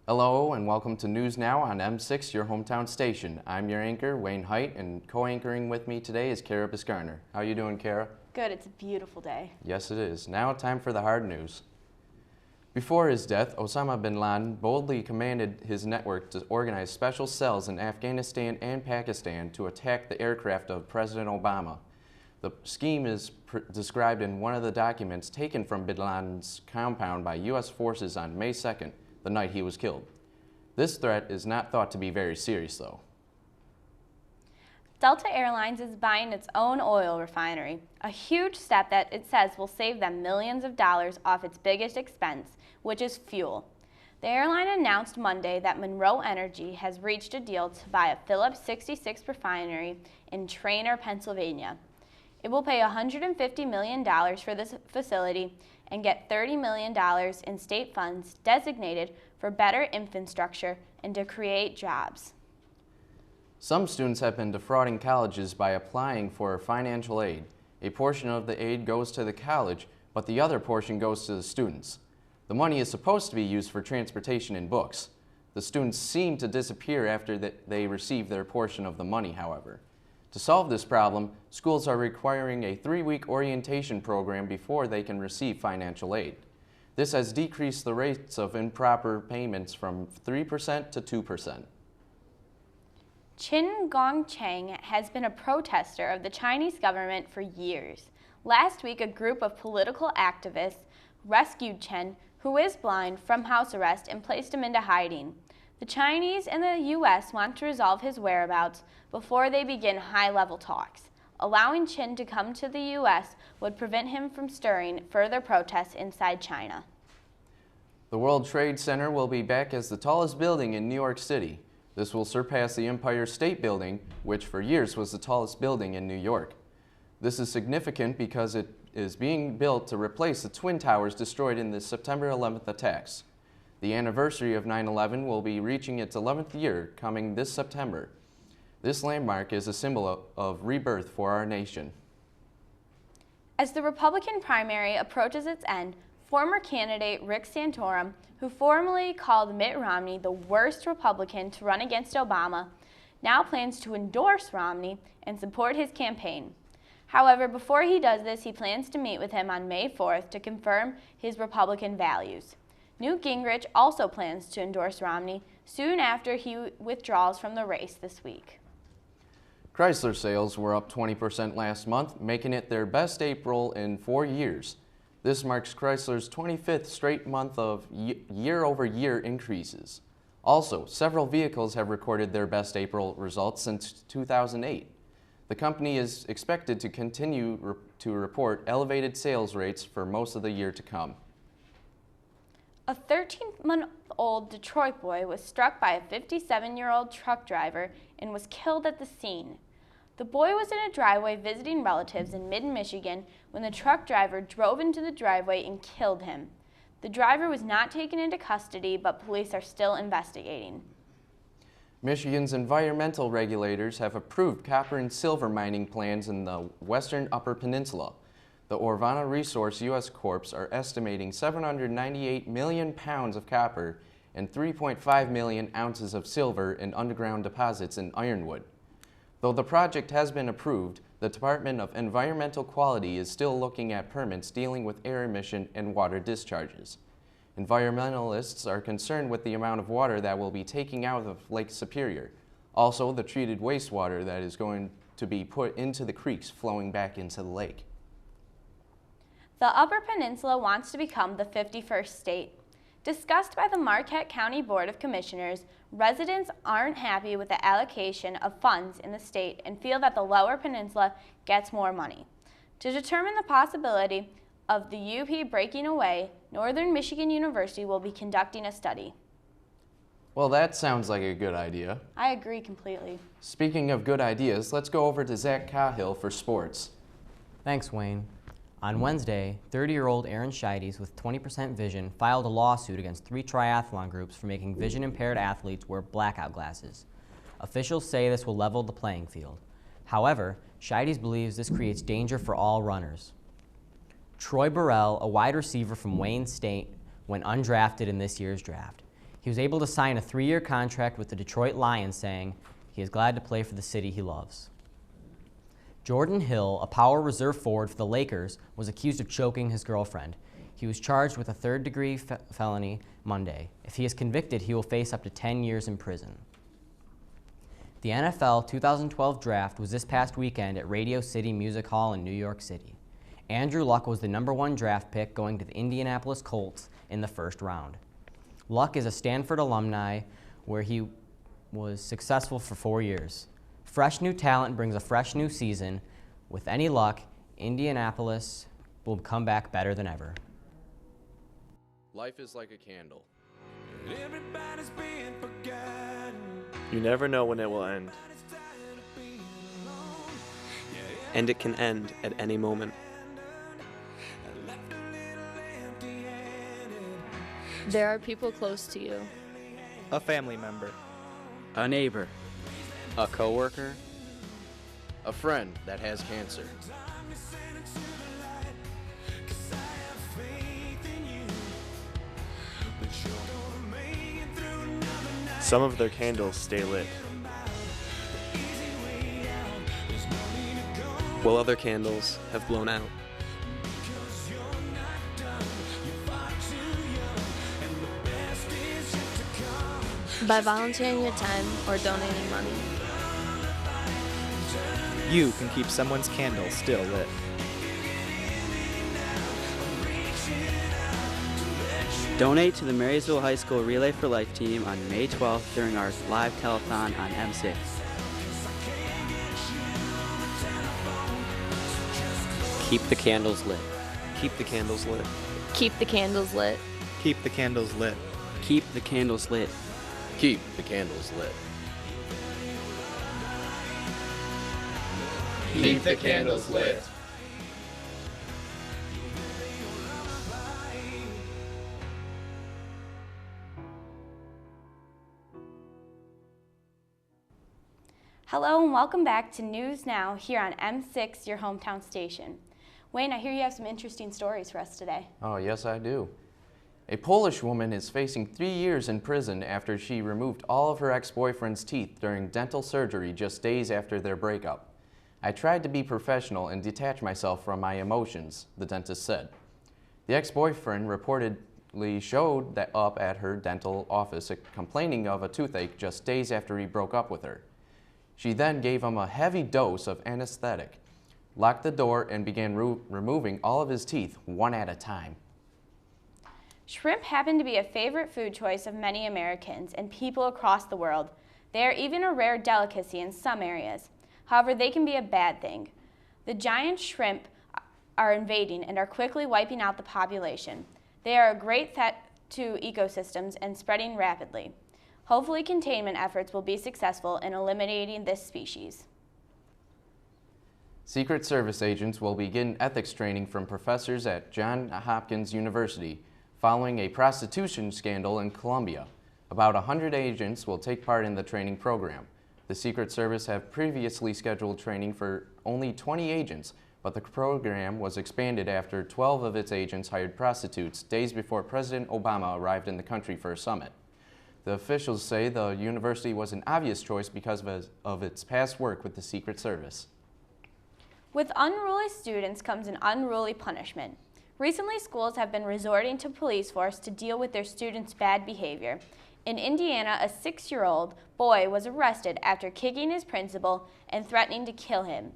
Hello and welcome to News Now on M6, your hometown station. I'm your anchor, Wayne Height, and co-anchoring with me today is Kara Bisgarner. How are you doing, Kara? Good, it's a beautiful day. Yes, it is. Now time for the hard news. Before his death, Osama bin Laden boldly commanded his network to organize special cells in Afghanistan and Pakistan to attack the aircraft of President Obama. The scheme is described in one of the documents taken from bin Laden's compound by U.S. forces on May 2nd, the night he was killed. This threat is not thought to be very serious, though. Delta Airlines is buying its own oil refinery, a huge step that it says will save them millions of dollars off its biggest expense, which is fuel. The airline announced Monday that Monroe Energy has reached a deal to buy a Phillips 66 refinery in Trainer, Pennsylvania. It will pay $150 million for this facility and get $30 million in state funds designated for better infrastructure and to create jobs. Some students have been defrauding colleges by applying for financial aid. A portion of the aid goes to the college, but the other portion goes to the students. The money is supposed to be used for transportation and books. The students seem to disappear after they receive their portion of the money, however. To solve this problem, schools are requiring a 3-week orientation program before they can receive financial aid. This has decreased the rates of improper payments from 3% to 2%. Qin Gongcheng has been a protester of the Chinese government for years. Last week, a group of political activists rescued Chen, who is blind, from house arrest and placed him into hiding. The Chinese and the U.S. want to resolve his whereabouts before they begin high-level talks. Allowing Qin to come to the U.S. would prevent him from stirring further protests inside China. The World Trade Center will be back as the tallest building in New York City. This will surpass the Empire State Building, which for years was the tallest building in New York. This is significant because it is being built to replace the Twin Towers destroyed in the September 11th attacks. The anniversary of 9/11 will be reaching its 11th year coming this September. This landmark is a symbol of rebirth for our nation. As the Republican primary approaches its end, former candidate Rick Santorum, who formerly called Mitt Romney the worst Republican to run against Obama, now plans to endorse Romney and support his campaign. However, before he does this, he plans to meet with him on May 4th to confirm his Republican values. Newt Gingrich also plans to endorse Romney soon after he withdraws from the race this week. Chrysler sales were up 20% last month, making it their best April in 4 years. This marks Chrysler's 25th straight month of year-over-year increases. Also, several vehicles have recorded their best April results since 2008. The company is expected to continue to report elevated sales rates for most of the year to come. A 13-month-old Detroit boy was struck by a 57-year-old truck driver and was killed at the scene. The boy was in a driveway visiting relatives in mid-Michigan when the truck driver drove into the driveway and killed him. The driver was not taken into custody, but police are still investigating. Michigan's environmental regulators have approved copper and silver mining plans in the western Upper Peninsula. The Orvana Resource U.S. Corps are estimating 798 million pounds of copper and 3.5 million ounces of silver in underground deposits in Ironwood. Though the project has been approved, the Department of Environmental Quality is still looking at permits dealing with air emission and water discharges. Environmentalists are concerned with the amount of water that will be taken out of Lake Superior. Also, the treated wastewater that is going to be put into the creeks flowing back into the lake. The Upper Peninsula wants to become the 51st state. Discussed by the Marquette County Board of Commissioners, residents aren't happy with the allocation of funds in the state and feel that the Lower Peninsula gets more money. To determine the possibility of the UP breaking away, Northern Michigan University will be conducting a study. Well, that sounds like a good idea. I agree completely. Speaking of good ideas, let's go over to Zach Cahill for sports. Thanks, Wayne. On Wednesday, 30-year-old Aaron Scheides with 20% vision filed a lawsuit against 3 triathlon groups for making vision-impaired athletes wear blackout glasses. Officials say this will level the playing field. However, Scheides believes this creates danger for all runners. Troy Burrell, a wide receiver from Wayne State, went undrafted in this year's draft. He was able to sign a 3-year contract with the Detroit Lions, saying he is glad to play for the city he loves. Jordan Hill, a power reserve forward for the Lakers, was accused of choking his girlfriend. He was charged with a third-degree felony Monday. If he is convicted, he will face up to 10 years in prison. The NFL 2012 draft was this past weekend at Radio City Music Hall in New York City. Andrew Luck was the #1 draft pick, going to the Indianapolis Colts in the first round. Luck is a Stanford alumni where he was successful for 4 years. Fresh new talent brings a fresh new season. With any luck, Indianapolis will come back better than ever. Life is like a candle. Everybody's being forgotten. You never know when it will end, and it can end at any moment. There are people close to you. A family member. A neighbor. A coworker, A friend that has cancer. some of their candles stay lit, while other candles have blown out. By volunteering your time or donating money. You can keep someone's candle still lit. Donate to the Marysville High School Relay for Life team on May 12th during our live telethon on M6. Keep the candles lit. Keep the candles lit. Keep the candles lit. Keep the candles lit. Keep the candles lit. Keep the candles lit. Keep the candles lit. Hello and welcome back to News Now here on M6, your hometown station. Wayne, I hear you have some interesting stories for us today. Oh, yes, I do. A Polish woman is facing 3 years in prison after she removed all of her ex-boyfriend's teeth during dental surgery just days after their breakup. I tried to be professional and detach myself from my emotions, the dentist said. The ex-boyfriend reportedly showed that up at her dental office complaining of a toothache just days after he broke up with her. She then gave him a heavy dose of anesthetic, locked the door, and began removing all of his teeth one at a time. Shrimp happen to be a favorite food choice of many Americans and people across the world. They are even a rare delicacy in some areas. However, they can be a bad thing. The giant shrimp are invading and are quickly wiping out the population. They are a great threat to ecosystems and spreading rapidly. Hopefully, containment efforts will be successful in eliminating this species. Secret Service agents will begin ethics training from professors at Johns Hopkins University following a prostitution scandal in Colombia. About 100 agents will take part in the training program. The Secret Service have previously scheduled training for only 20 agents, but the program was expanded after 12 of its agents hired prostitutes days before President Obama arrived in the country for a summit. The officials say the university was an obvious choice because of its past work with the Secret Service. With unruly students comes an unruly punishment. Recently, schools have been resorting to police force to deal with their students' bad behavior. In Indiana, a 6-year-old boy was arrested after kicking his principal and threatening to kill him.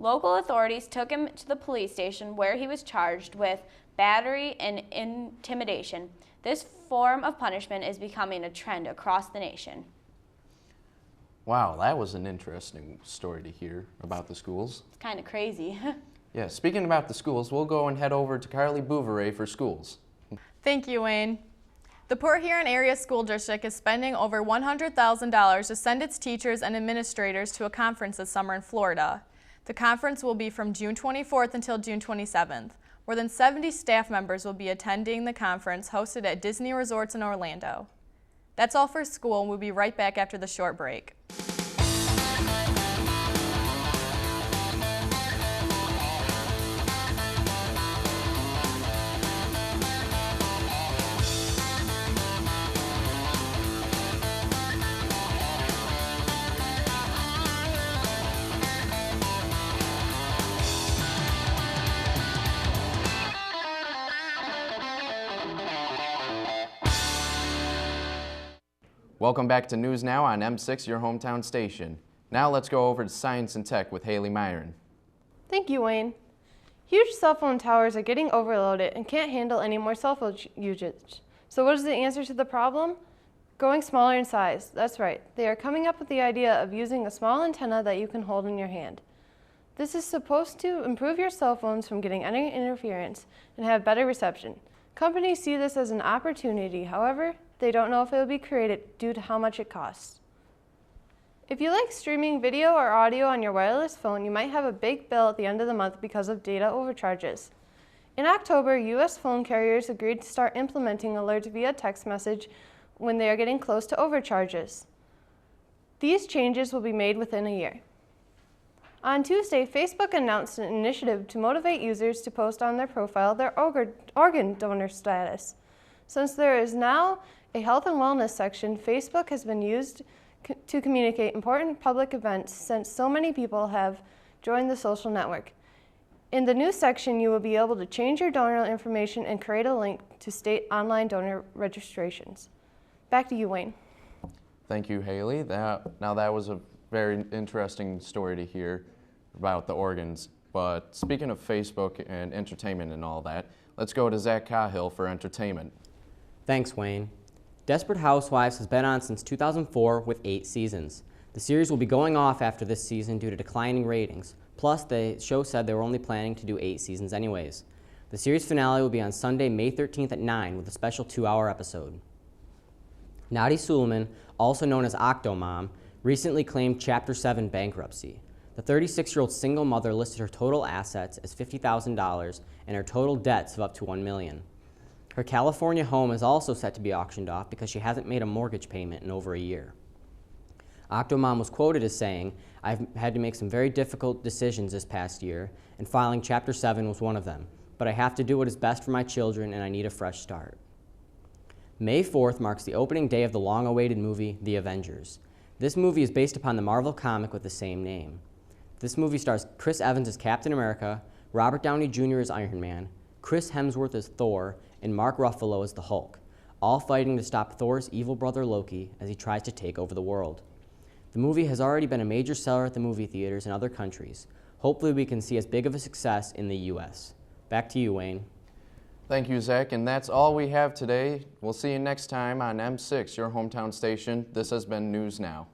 Local authorities took him to the police station where he was charged with battery and intimidation. This form of punishment is becoming a trend across the nation. Wow, that was an interesting story to hear about the schools. It's kind of crazy. Yeah, speaking about the schools, we'll go and head over to Carly Bouveret for schools. Thank you, Wayne. The Port Huron Area School District is spending over $100,000 to send its teachers and administrators to a conference this summer in Florida. The conference will be from June 24th until June 27th. More than 70 staff members will be attending the conference hosted at Disney Resorts in Orlando. That's all for school, and we'll be right back after the short break. Welcome back to News Now on M6, your hometown station. Now let's go over to Science and Tech with Haley Myron. Thank you, Wayne. Huge cell phone towers are getting overloaded and can't handle any more cell phone usage. So what is the answer to the problem? Going smaller in size. That's right. They are coming up with the idea of using a small antenna that you can hold in your hand. This is supposed to improve your cell phones from getting any interference and have better reception. Companies see this as an opportunity. However, they don't know if it will be created due to how much it costs. If you like streaming video or audio on your wireless phone, you might have a big bill at the end of the month because of data overcharges. In October, U.S. phone carriers agreed to start implementing alerts via text message when they are getting close to overcharges. These changes will be made within a year. On Tuesday, Facebook announced an initiative to motivate users to post on their profile their organ donor status. Since there is now a health and wellness section, Facebook has been used to communicate important public events since so many people have joined the social network. In the new section, you will be able to change your donor information and create a link to state online donor registrations. Back to you, Wayne. Thank you, Haley. That was a very interesting story to hear about the organs. But speaking of Facebook and entertainment and all that, let's go to Zach Cahill for entertainment. Thanks, Wayne. Desperate Housewives has been on since 2004 with 8 seasons. The series will be going off after this season due to declining ratings. Plus, the show said they were only planning to do 8 seasons anyways. The series finale will be on Sunday, May 13th at 9 with a special 2-hour episode. Nadi Suleiman, also known as Octomom, recently claimed Chapter 7 bankruptcy. The 36-year-old single mother listed her total assets as $50,000 and her total debts of up to $1 million. Her California home is also set to be auctioned off because she hasn't made a mortgage payment in over a year. Octomom was quoted as saying, "I've had to make some very difficult decisions this past year, and filing Chapter 7 was one of them. But I have to do what is best for my children, and I need a fresh start." May 4th marks the opening day of the long-awaited movie, The Avengers. This movie is based upon the Marvel comic with the same name. This movie stars Chris Evans as Captain America, Robert Downey Jr. as Iron Man, Chris Hemsworth as Thor, and Mark Ruffalo as the Hulk, all fighting to stop Thor's evil brother Loki as he tries to take over the world. The movie has already been a major seller at the movie theaters in other countries. Hopefully we can see as big of a success in the U.S. Back to you, Wayne. Thank you, Zach, and that's all we have today. We'll see you next time on M6, your hometown station. This has been News Now.